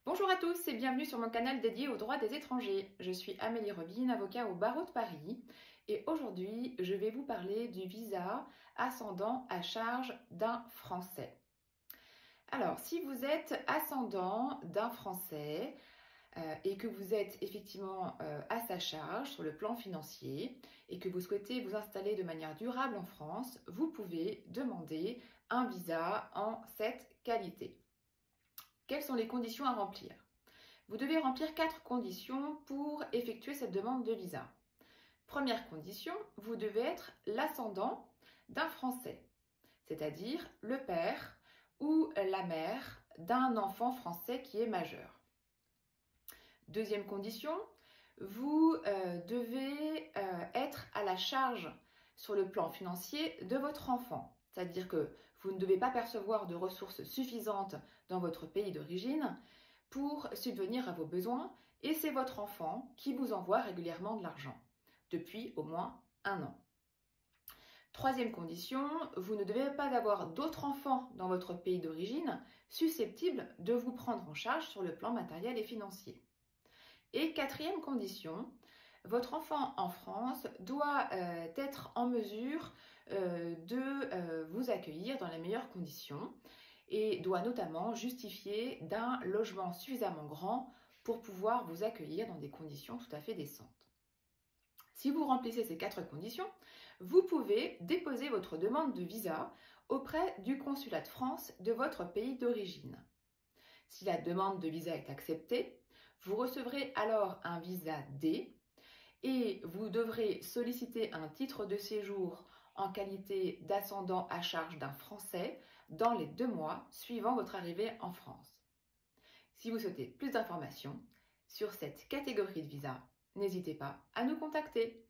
Bonjour à tous et bienvenue sur mon canal dédié aux droits des étrangers. Je suis Amélie Robine, avocat au barreau de Paris et aujourd'hui je vais vous parler du visa ascendant à charge d'un Français. Alors si vous êtes ascendant d'un Français et que vous êtes effectivement à sa charge sur le plan financier et que vous souhaitez vous installer de manière durable en France, vous pouvez demander un visa en cette qualité. Quelles sont les conditions à remplir? Vous devez remplir 4 conditions pour effectuer cette demande de visa. Première condition, vous devez être l'ascendant d'un Français, c'est-à-dire le père ou la mère d'un enfant français qui est majeur. Deuxième condition, vous devez être à la charge sur le plan financier de votre enfant, c'est-à-dire que vous ne devez pas percevoir de ressources suffisantes dans votre pays d'origine pour subvenir à vos besoins et c'est votre enfant qui vous envoie régulièrement de l'argent, depuis au moins 1 an. Troisième condition, vous ne devez pas avoir d'autres enfants dans votre pays d'origine susceptibles de vous prendre en charge sur le plan matériel et financier. Et quatrième condition, votre enfant en France doit être en mesure de vous accueillir dans les meilleures conditions et doit notamment justifier d'un logement suffisamment grand pour pouvoir vous accueillir dans des conditions tout à fait décentes. Si vous remplissez ces 4 conditions, vous pouvez déposer votre demande de visa auprès du consulat de France de votre pays d'origine. Si la demande de visa est acceptée, vous recevrez alors un visa D et vous devrez solliciter un titre de séjour en qualité d'ascendant à charge d'un Français dans les 2 mois suivant votre arrivée en France. Si vous souhaitez plus d'informations sur cette catégorie de visa, n'hésitez pas à nous contacter.